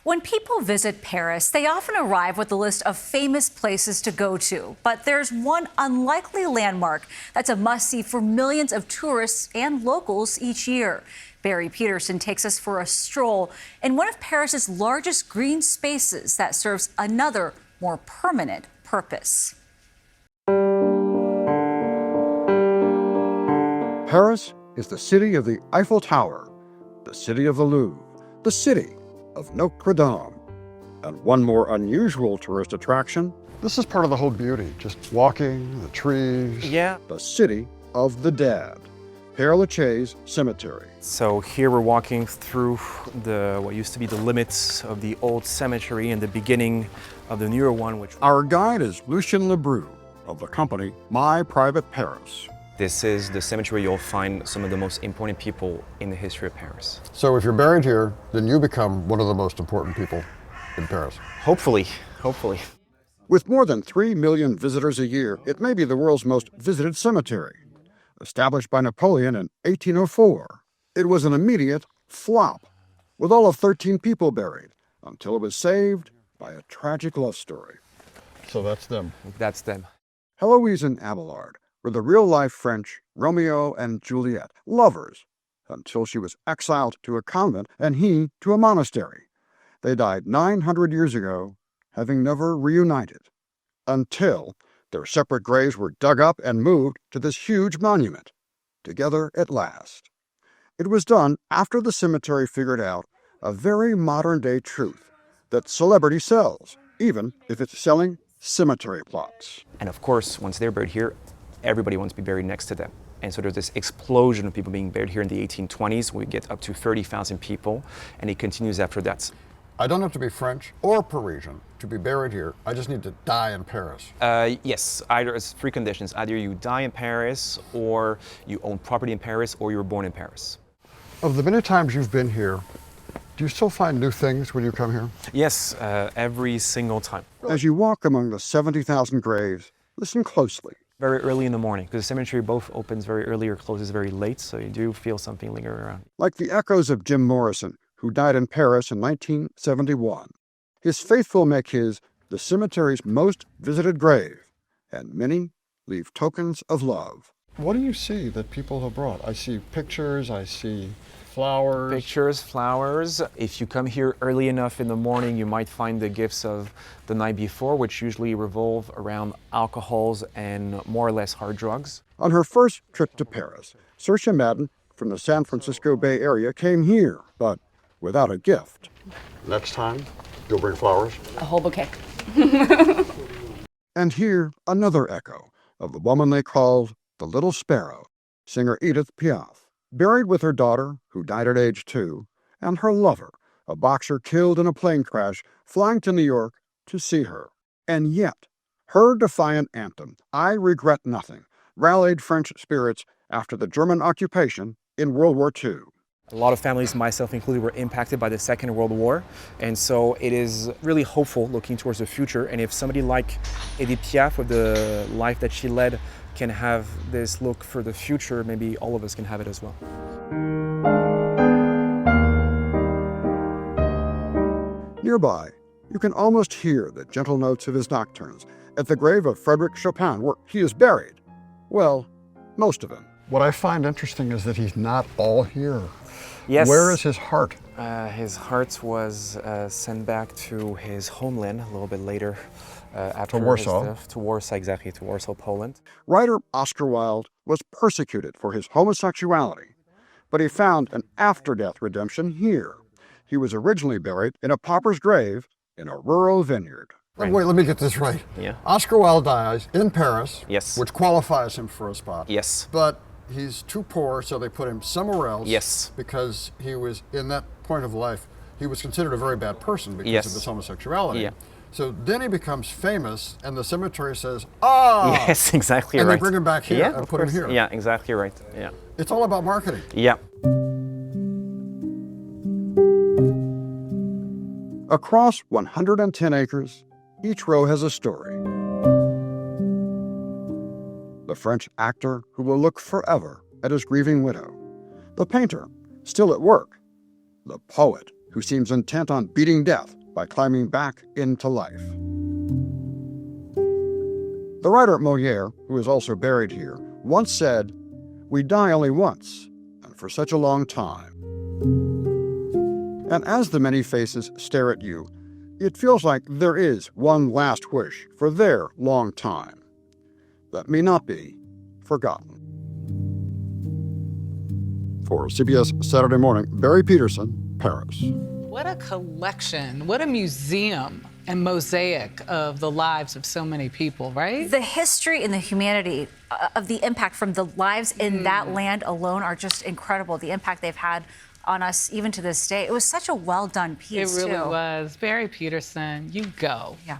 When people visit Paris, they often arrive with a list of famous places to go to. But there's one unlikely landmark that's a must-see for millions of tourists and locals each year. Barry Peterson takes us for a stroll in one of Paris's largest green spaces that serves another, more permanent purpose. Paris is the city of the Eiffel Tower, the city of the Louvre, the city of Notre Dame. And one more unusual tourist attraction. This is part of the whole beauty, just walking, the trees. Yeah. The city of the dead, Père Lachaise Cemetery. So here we're walking through what used to be the limits of the old cemetery and the beginning of the newer one. Our guide is Lucien Lebrun of the company My Private Paris. This is the cemetery you'll find some of the most important people in the history of Paris. So if you're buried here, then you become one of the most important people in Paris. Hopefully. With more than 3 million visitors a year, it may be the world's most visited cemetery. Established by Napoleon in 1804, it was an immediate flop, with all of 13 people buried, until it was saved by a tragic love story. So that's them. That's them. Heloise and Abelard were the real-life French Romeo and Juliet, lovers, until she was exiled to a convent and he to a monastery. They died 900 years ago, having never reunited, until their separate graves were dug up and moved to this huge monument, together at last. It was done after the cemetery figured out a very modern-day truth that celebrity sells, even if it's selling cemetery plots. And of course, once they're buried here, everybody wants to be buried next to them. And so there's this explosion of people being buried here in the 1820s. We get up to 30,000 people, and it continues after that. I don't have to be French or Parisian to be buried here. I just need to die in Paris. Yes, it's 3 conditions. Either you die in Paris, or you own property in Paris, or you were born in Paris. Of the many times you've been here, do you still find new things when you come here? Yes, every single time. As you walk among the 70,000 graves, listen closely. Very early in the morning, because the cemetery both opens very early or closes very late, so you do feel something lingering around. Like the echoes of Jim Morrison, who died in Paris in 1971. His faithful make his the cemetery's most visited grave, and many leave tokens of love. What do you see that people have brought? I see pictures, I see flowers. Pictures, flowers. If you come here early enough in the morning, you might find the gifts of the night before, which usually revolve around alcohols and more or less hard drugs. On her first trip to Paris, Saoirse Madden from the San Francisco Bay Area came here, but without a gift. Next time, you'll bring flowers? A whole bouquet. And here, another echo of the woman they called the Little Sparrow, singer Edith Piaf, buried with her daughter, who died at age 2, and her lover, a boxer killed in a plane crash flying to New York to see her. And yet, her defiant anthem, I Regret Nothing, rallied French spirits after the German occupation in World War II. A lot of families, myself included, were impacted by the Second World War, and so it is really hopeful looking towards the future. And if somebody like Edith Piaf, with the life that she led, can have this look for the future, maybe all of us can have it as well. Nearby, you can almost hear the gentle notes of his nocturnes at the grave of Frédéric Chopin, where he is buried. Well, most of him. What I find interesting is that he's not all here. Yes. Where is his heart? His heart was sent back to his homeland a little bit later after Warsaw. his death. To Warsaw, exactly, to Warsaw, Poland. Writer Oscar Wilde was persecuted for his homosexuality, but he found an after-death redemption here. He was originally buried in a pauper's grave in a rural vineyard. Right. Wait, let me get this right. Yeah. Oscar Wilde dies in Paris, Yes. which qualifies him for a spot. Yes. But he's too poor, so they put him somewhere else. Yes. Because he was, in that point of life, he was considered a very bad person because Yes. of his homosexuality. Yeah. So then he becomes famous, and the cemetery says, ah! Yes, exactly and right. they bring him back here Yeah, and of put him course. here. Yeah, exactly right. Yeah. It's all about marketing. Yeah. Across 110 acres, each row has a story. The French actor who will look forever at his grieving widow. The painter, still at work. The poet who seems intent on beating death by climbing back into life. The writer Molière, who is also buried here, once said, "We die only once, and for such a long time." And as the many faces stare at you, it feels like there is one last wish for their long time that may not be forgotten. For CBS Saturday Morning, Barry Peterson, Paris. What a collection, what a museum and mosaic of the lives of so many people, right? The history and the humanity of the impact from the lives in that land alone are just incredible. The impact they've had on us even to this day. It was such a well-done piece, It really too. was. Barry Peterson, you go. Yeah.